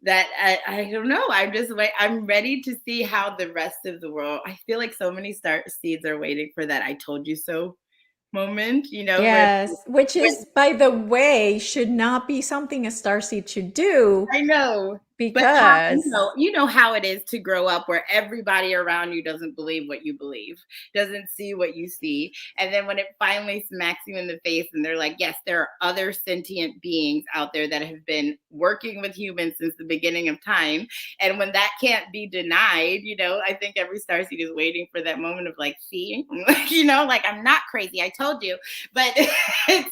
that I don't know. I'm ready to see how the rest of the world. I feel like so many star seeds are waiting for that I told you so moment, Yes, which when is, by the way, should not be something a starseed should do I know. But how because you know how it is to grow up where everybody around you doesn't believe what you believe, doesn't see what you see. And then when it finally smacks you in the face and they're like, yes, there are other sentient beings out there that have been working with humans since the beginning of time. And when that can't be denied, I think every starseed is waiting for that moment of like, see, like I'm not crazy. I told you. But it's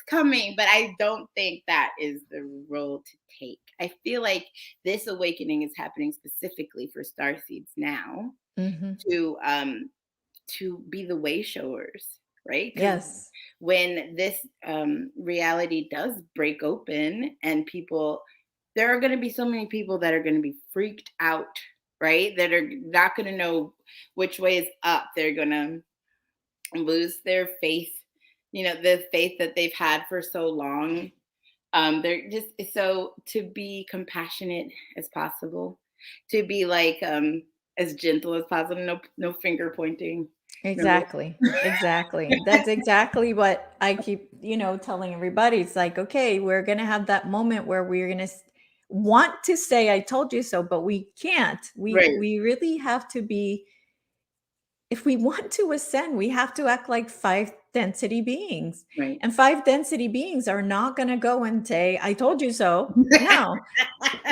coming, but I don't think that is the role to take. I feel like this awakening is happening specifically for star seeds now Mhm. to be the way showers, right? Because Yes. when this reality does break open and people, there are going to be so many people that are going to be freaked out, right? That are not going to know which way is up. They're going to lose their faith, the faith that they've had for so long. They're just so to be compassionate as possible, to be like as gentle as possible. No finger pointing. No. Exactly. Exactly. That's exactly what I keep, telling everybody. It's like, okay, we're going to have that moment where we're going to want to say I told you so, but we can't. We Right. we really have to be, if we want to ascend, we have to act like five density beings. Right. And five density beings are not going to go and say, I told you so. No,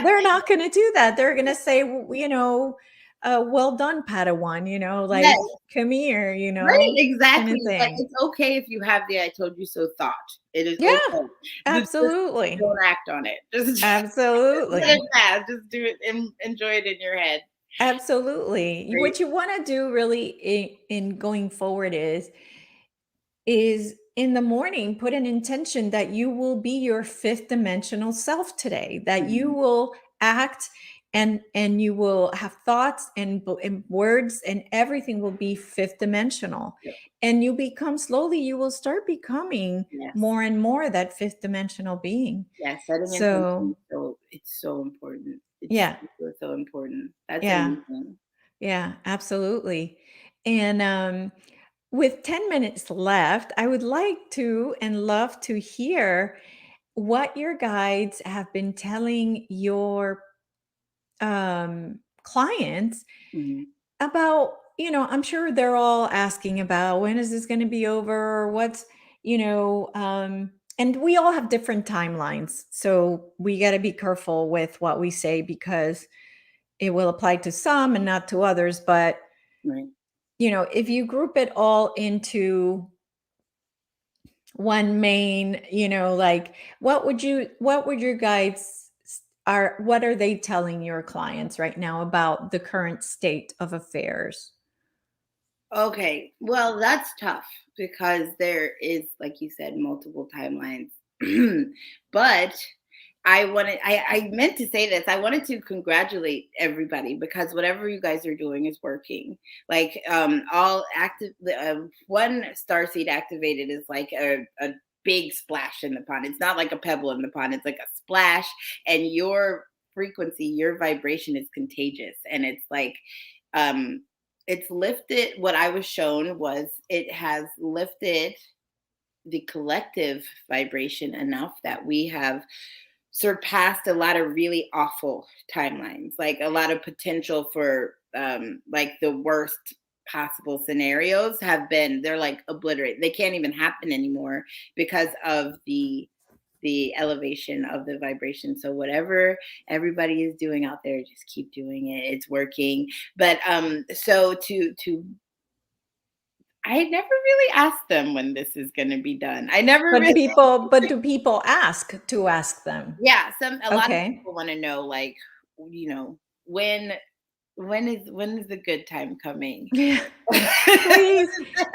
they're not going to do that. They're going to say, well done, Padawan, Yes. like, come here, Right. kind Exactly. of But thing. it's okay if you have the "I told you so" thought. It is Yeah, okay. Just absolutely. don't act on it. Just let it Absolutely. pass. Just do it and enjoy it in your head. Absolutely. Right. What you want to do really in going forward is in the morning put an intention that you will be your fifth dimensional self today, that you Mhm. will act and you will have thoughts and words, and everything will be fifth dimensional. Yep. And you become slowly, you will start becoming Yes. more and more that fifth dimensional being. Yeah, setting intention So is it's so important. It's yeah, so, so important. That's yeah, amazing. yeah, absolutely. And with 10 minutes left, I would like to and love to hear what your guides have been telling your clients Mhm. about, I'm sure they're all asking about when is this going to be over, or what's, and we all have different timelines. So we got to be careful with what we say, because it will apply to some and not to others. But, Right. if you group it all into one main, like, what would your guides what are they telling your clients right now about the current state of affairs? Okay. Well, that's tough because there is, like you said, multiple timelines. But I meant to say this. I wanted to congratulate everybody because whatever you guys are doing is working. Like all active, one starseed activated is like a big splash in the pond. It's not like a pebble in the pond. It's like a splash, and your frequency, your vibration is contagious, and it's like um it's lifted. What I was shown was it has lifted the collective vibration enough that we have surpassed a lot of really awful timelines, like a lot of potential for like the worst possible scenarios they're like obliterated. They can't even happen anymore because of the elevation of the vibration. So whatever everybody is doing out there, just keep doing it. It's working. But so to I never really asked them when this is going to be done. I never But really do people ask them? Yeah, a lot of Okay. people want to know, like, you know, when when is the good time coming? Yeah. Please,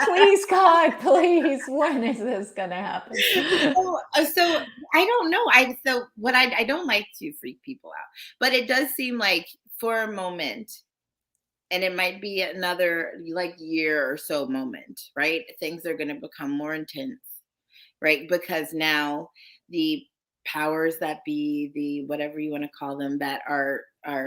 please, God, please, when is this gonna happen? So I don't know. I don't like to freak people out, but it does seem like for a moment, and it might be another like year or so moment, right? Things are going to become more intense, right? Because now the powers that be, the whatever you want to call them, that are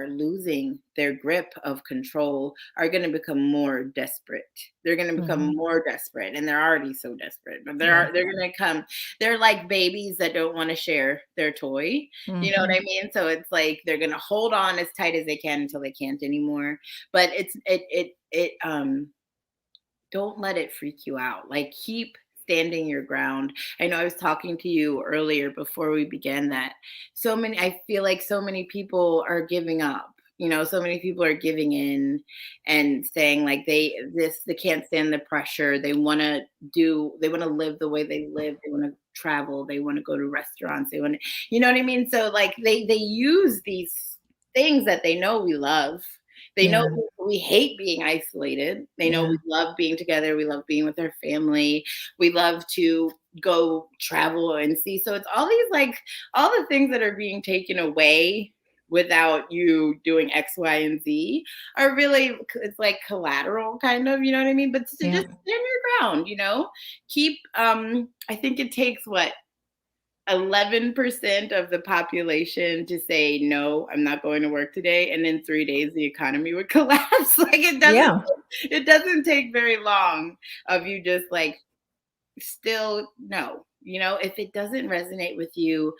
losing their grip of control are going to become more desperate. They're going to become Mhm. more desperate, and they're already so desperate. But Yeah. they're going to come. They're like babies that don't want to share their toy. You know what I Mhm. mean? So it's like they're going to hold on as tight as they can until they can't anymore. But don't let it freak you out. Like keep standing your ground. I know I was talking to you earlier before we began that I feel like so many people are giving up. You know, so many people are giving in and saying like they can't stand the pressure. They want to live the way they live. They want to travel. They want to go to restaurants. They want to, you know what I mean? So like they use these things that they know we love. They know Yeah. we hate being isolated. They know Yeah. we love being together. We love being with our family. We love to go travel and see. So it's all the things that are being taken away without you doing X, Y, and Z are really, it's like collateral kind of, you know what I mean? But to Yeah. just stand your ground, keep, I think it takes what, 11% of the population to say no, I'm not going to work today, and in 3 days the economy would collapse. Like Yeah. it doesn't take very long of you just like still no. If it doesn't resonate with you,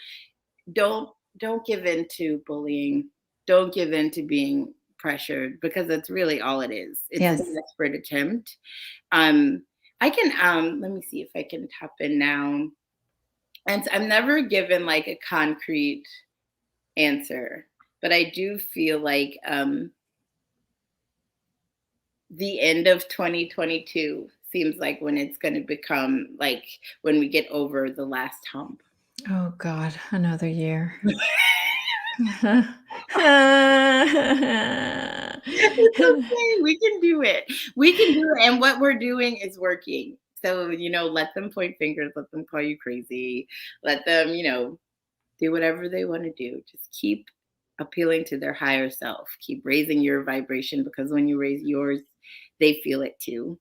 don't don't give in to bullying. Don't give in to being pressured because that's really all it is. It's a Yes. desperate attempt. Um I can let me see if I can tap in now. And I'm never given like a concrete answer, but I do feel like the end of 2022 seems like when it's going to become like when we get over the last hump. Oh God, another year. It's okay. We can do it. We can do it. And what we're doing is working. So, let them point fingers, let them call you crazy, let them, do whatever they want to do. Just keep appealing to their higher self. Keep raising your vibration, because when you raise yours, they feel it too.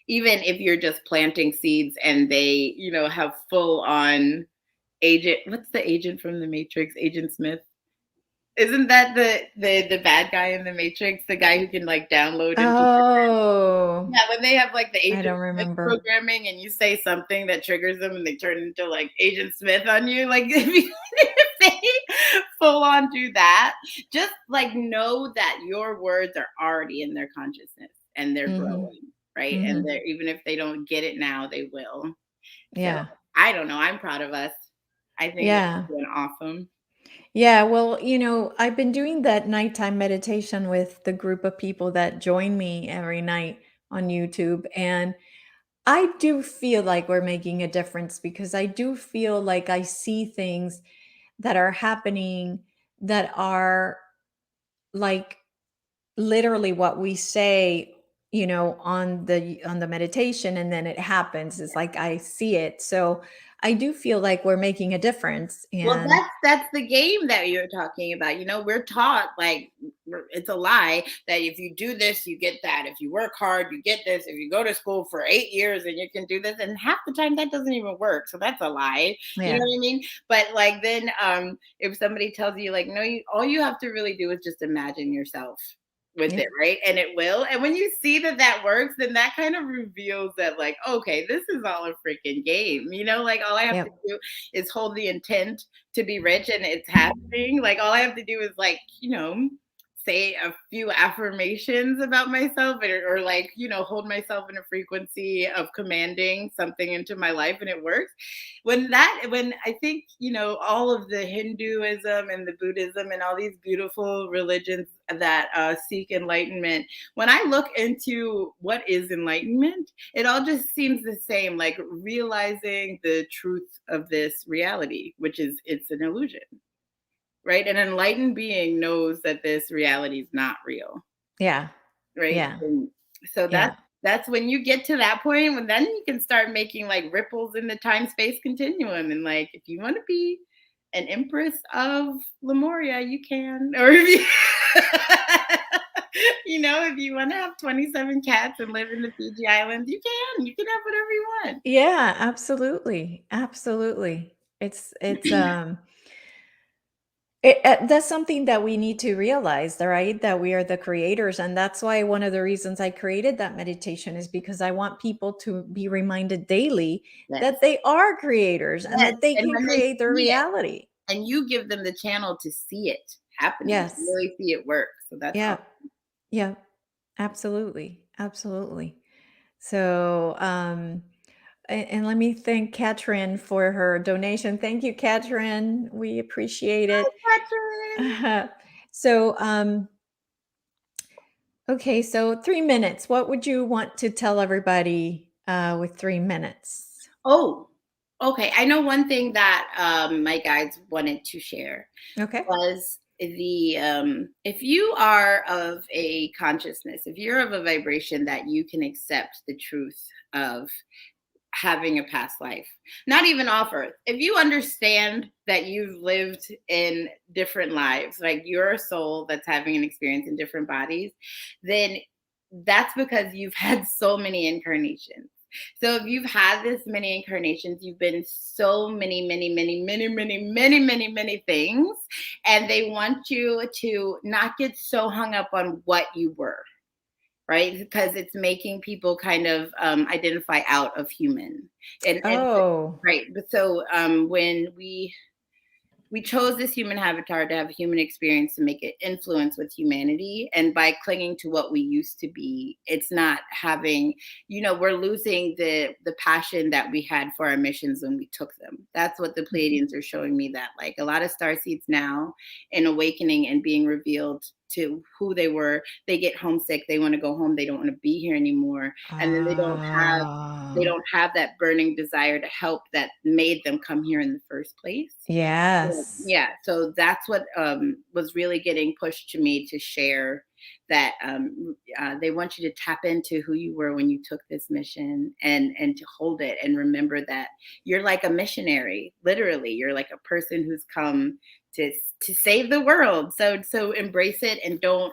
Even if you're just planting seeds and they, have full on agent. What's the agent from the Matrix? Agent Smith. Isn't that the bad guy in the Matrix? The guy who can like download into Oh, yeah, when they have like the I Agent don't Smith remember. programming and you say something that triggers them and they turn into like Agent Smith on you, like if they full on do that, just like know that your words are already in their consciousness and they're Mhm. growing, right? And Mhm. they're, even if they don't get it now, they will. So Yeah. I don't know. I'm proud of us. I think Yeah. we're doing awesome. Yeah, well, I've been doing that nighttime meditation with the group of people that join me every night on YouTube, and I do feel like we're making a difference because I do feel like I see things that are happening that are like literally what we say, on the meditation, and then it happens. It's like I see it. So I do feel like we're making a difference. Well, And that's the game that you're talking about. We're taught like it's a lie that if you do this, you get that. If you work hard, you get this. If you go to school for 8 years, and you can do this, and half the time that doesn't even work. So that's a lie. You know yeah. what I mean? But like then, if somebody tells you like, no, all you have to really do is just imagine yourself with it, Yep. right? And it will. And when you see that that works, then that kind of reveals that like, okay, this is all a freaking game. Like all I have to Yep. do is hold the intent to be rich and it's happening. Like all I have to do is like, say a few affirmations about myself, or like, hold myself in a frequency of commanding something into my life, and it works. When I think, all of the Hinduism and the Buddhism and all these beautiful religions that seek enlightenment, when I look into what is enlightenment, it all just seems the same, like realizing the truth of this reality, which is it's an illusion, right? An enlightened being knows that this reality is not real, Yeah. right? Yeah. And so Yeah. that's when you get to that point, when then you can start making like ripples in the time space continuum, and like if you want to be an empress of Lemuria, you can, or if you if you want to have 27 cats and live in the Fiji Islands, you can have whatever you want. Yeah, absolutely. Absolutely. That's something that we need to realize, right? That we are the creators. And that's why one of the reasons I created that meditation is because I want people to be reminded daily Yes, that they are creators and yes. that they And can when they create their see it, reality. and you give them the channel to see it happening, to Yes. really see it work. So that's all. Yeah. Yeah. Absolutely. Absolutely. So, and let me thank Katrin for her donation. Thank you, Katrin. We appreciate it. Catherine. So, okay, so 3 minutes. What would you want to tell everybody with 3 minutes? Oh, okay. I know one thing that my guides wanted to share Okay. was the if you are of a consciousness, if you're of a vibration that you can accept the truth of having a past life, not even off earth. If you understand that you've lived in different lives, like you're a soul that's having an experience in different bodies, then that's because you've had so many incarnations. So if you've had this many incarnations, you've been so many, many, many, many, many, many, many, many things. And they want you to not get so hung up on what you were, right? Because it's making people kind of identify out of human. And Oh, right. But so when we chose this human avatar to have a human experience, to make an influence with humanity, and by clinging to what we used to be, it's not having, we're losing the passion that we had for our missions when we took them. That's what the mhm. Pleiadians are showing me, that like a lot of star seeds now in awakening and being revealed to who they were, they get homesick, they want to go home, they don't want to be here anymore, and then they Ah, don't have that burning desire to help that made them come here in the first place. yes. Yeah, so that's what was really getting pushed to me to share. that they want you to tap into who you were when you took this mission, and to hold it and remember that you're like a missionary. Literally, you're like a person who's come to save the world. So embrace it, and don't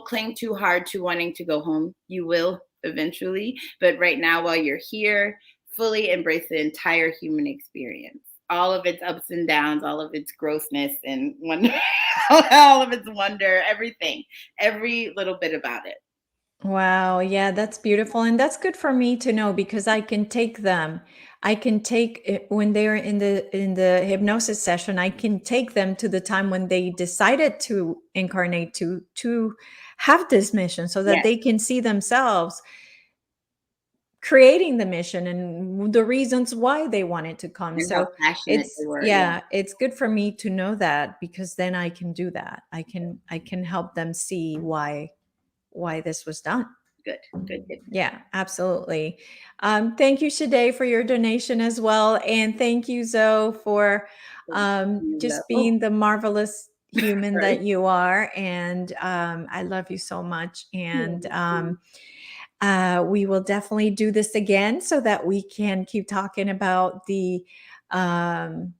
cling too hard to wanting to go home. You will eventually, but right now, while you're here, fully embrace the entire human experience, all of its ups and downs, all of its grossness and wonder, all of its wonder, everything, every little bit about it. Wow, yeah, that's beautiful. And that's good for me to know because I can take them. I can take it when they're in the hypnosis session, I can take them to the time when they decided to incarnate to have this mission so that Yes, they can see themselves creating the mission and the reasons why they wanted to come. and how So passionate they it's were. Yeah, yeah, it's good for me to know that because then I can do that. I can help them see why this was done. good, good, good. Yeah, absolutely. Thank you, Shade, for your donation as well. And thank you, Zoe, for You love. just Oh, being the marvelous human sorry. that you are. And I love you so much. And we will definitely do this again so that we can keep talking about um,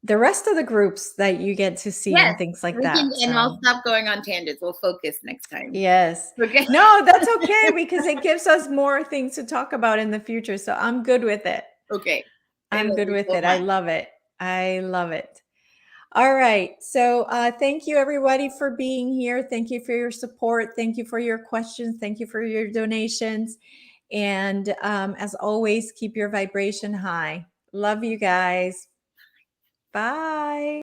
the rest of the groups that you get to see Yes, and things like we can, that. and I'll So stop going on tangents. We'll focus next time. yes. Okay. No, that's okay because it gives us more things to talk about in the future. So I'm good with it. Okay. I I'm love good you with so it. I much. love it. I love it. All right. So thank you, everybody, for being here. Thank you for your support. Thank you for your questions. Thank you for your donations. And as always, keep your vibration high. Love you guys. Bye.